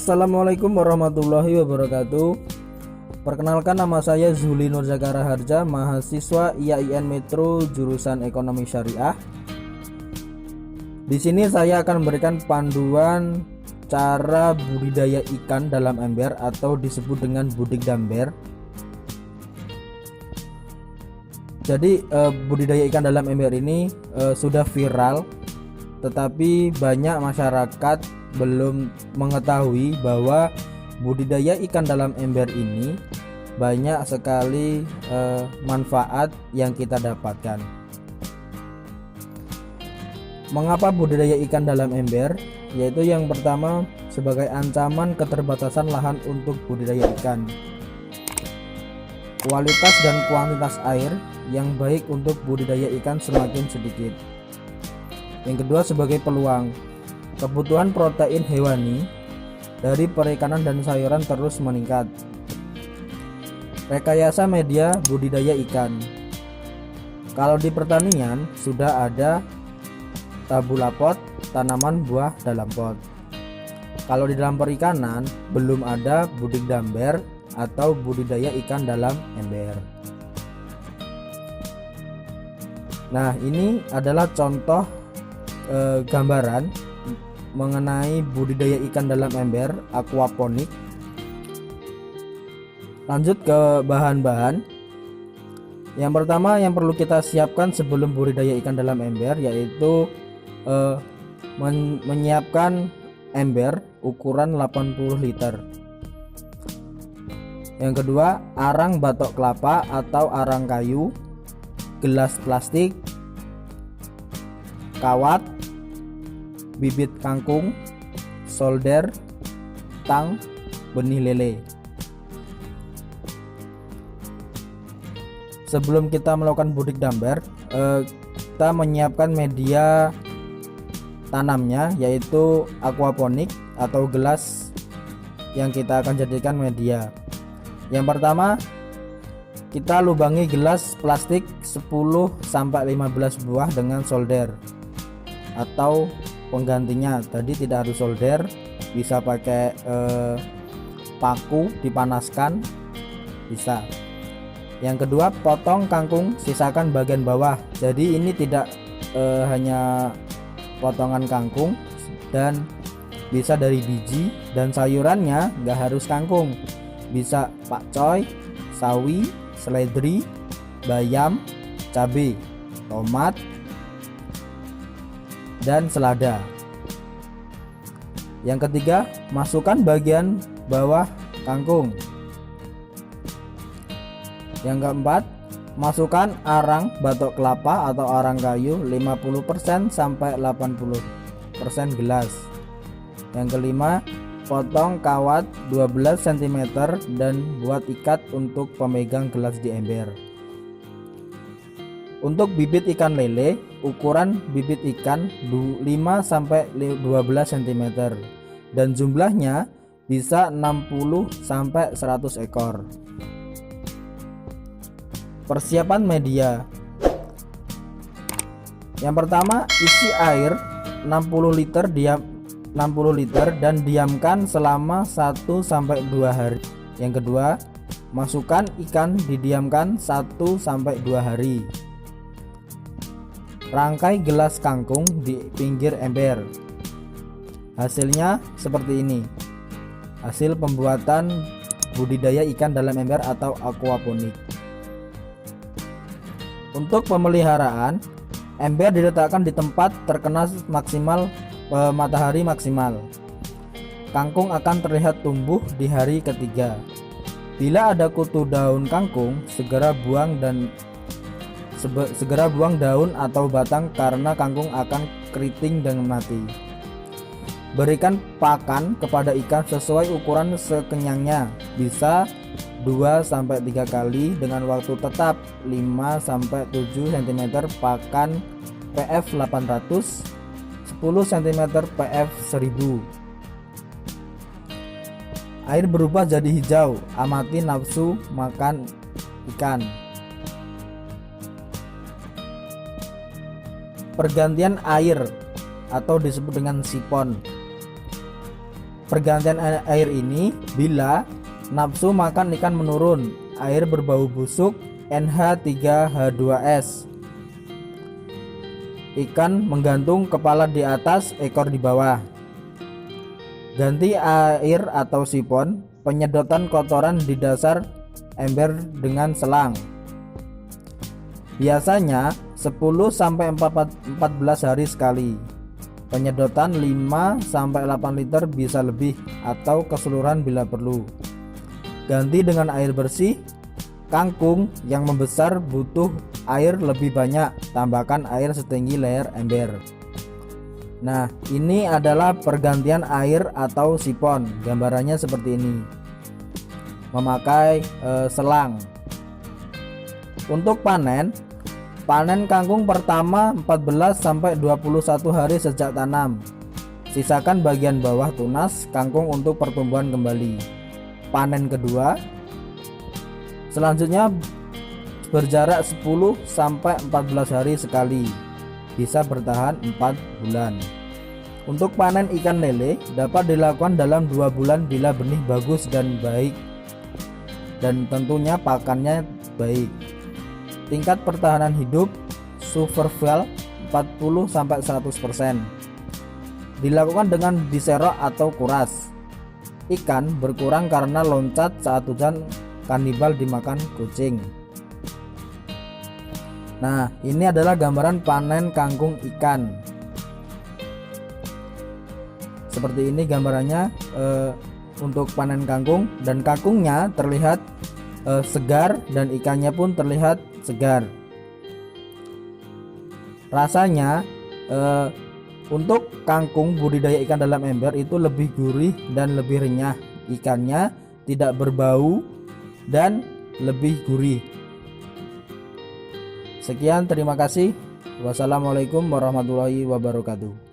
Assalamualaikum warahmatullahi wabarakatuh. Perkenalkan, nama saya Zuli Nurzakara Harja, mahasiswa IAIN Metro jurusan Ekonomi Syariah. Di sini saya akan memberikan panduan cara budidaya ikan dalam ember atau disebut dengan budik damber. Jadi budidaya ikan dalam ember ini sudah viral, tetapi banyak masyarakat belum mengetahui bahwa budidaya ikan dalam ember ini banyak sekali manfaat yang kita dapatkan. Mengapa budidaya ikan dalam ember? Yaitu yang pertama, sebagai ancaman keterbatasan lahan untuk budidaya ikan. Kualitas dan kuantitas air yang baik untuk budidaya ikan semakin sedikit. Yang kedua, sebagai peluang, kebutuhan protein hewani dari perikanan dan sayuran terus meningkat. Rekayasa media budidaya ikan. Kalau di pertanian sudah ada tabula pot, tanaman buah dalam pot. Kalau di dalam perikanan belum ada budik damber atau budidaya ikan dalam ember. Nah, ini adalah contoh gambaran mengenai budidaya ikan dalam ember aquaponik. Lanjut ke bahan-bahan. Yang pertama yang perlu kita siapkan sebelum budidaya ikan dalam ember yaitu menyiapkan ember ukuran 80 liter. Yang kedua, arang batok kelapa atau arang kayu, gelas plastik, kawat, bibit kangkung, solder, tang, benih lele. Sebelum kita melakukan budik damber, kita menyiapkan media tanamnya yaitu aquaponik atau gelas yang kita akan jadikan media. Yang pertama, kita lubangi gelas plastik 10-15 buah dengan solder atau penggantinya. Tadi tidak harus solder, bisa pakai paku dipanaskan, bisa. Yang kedua, potong kangkung, sisakan bagian bawah. Jadi ini tidak hanya potongan kangkung, dan bisa dari biji, dan sayurannya nggak harus kangkung, bisa pakcoy, sawi, seledri, bayam, cabai, tomat, dan selada. Yang ketiga, masukkan bagian bawah kangkung. Yang keempat, masukkan arang batok kelapa atau arang kayu 50% sampai 80% gelas. Yang kelima, potong kawat 12 cm dan buat ikat untuk pemegang gelas di ember. Untuk bibit ikan lele, ukuran bibit ikan 5-12 cm dan jumlahnya bisa 60-100 ekor. Persiapan media. Yang pertama, isi air 60 liter dan diamkan selama 1-2 hari. Yang kedua, masukkan ikan, didiamkan 1-2 hari. Rangkai gelas kangkung di pinggir ember. Hasilnya seperti ini. Hasil pembuatan budidaya ikan dalam ember atau aquaponik. Untuk pemeliharaan, ember diletakkan di tempat terkena matahari maksimal. Kangkung akan terlihat tumbuh di hari ketiga. Bila ada kutu daun kangkung, segera buang daun atau batang karena kangkung akan keriting dan mati. Berikan pakan kepada ikan sesuai ukuran sekenyangnya, bisa 2-3 kali dengan waktu tetap 5-7 cm pakan PF 800, 10 cm PF 1000. Air berubah jadi hijau, amati nafsu makan ikan. Pergantian air atau disebut dengan sipon. pergantian air ini bila nafsu makan ikan menurun, air berbau busuk, NH3H2S. Ikan menggantung kepala di atas, ekor di bawah. Ganti air atau sipon, penyedotan kotoran di dasar ember dengan selang. Biasanya 10-14 hari sekali. Penyedotan 5-8 liter bisa lebih atau keseluruhan bila perlu. Ganti dengan air bersih. Kangkung yang membesar butuh air lebih banyak, tambahkan air setinggi leher ember. Nah, ini adalah pergantian air atau sipon. Gambarannya seperti ini. Memakai selang. Untuk panen kangkung pertama 14-21 hari sejak tanam. Sisakan bagian bawah tunas kangkung untuk pertumbuhan kembali. Panen kedua selanjutnya berjarak 10-14 hari sekali, bisa bertahan 4 bulan. Untuk panen ikan lele dapat dilakukan dalam 2 bulan bila benih bagus dan baik, dan tentunya pakannya baik. Tingkat pertahanan hidup survival 40-100%. Dilakukan dengan diserok atau kuras. Ikan berkurang karena loncat saat hujan, kanibal dimakan kucing. Nah, ini adalah gambaran panen kangkung ikan. Seperti ini gambarannya untuk panen kangkung, dan kangkungnya terlihat segar dan ikannya pun terlihat segar. Rasanya untuk kangkung budidaya ikan dalam ember itu lebih gurih dan lebih renyah. Ikannya tidak berbau dan lebih gurih. Sekian, terima kasih. Wassalamualaikum warahmatullahi wabarakatuh.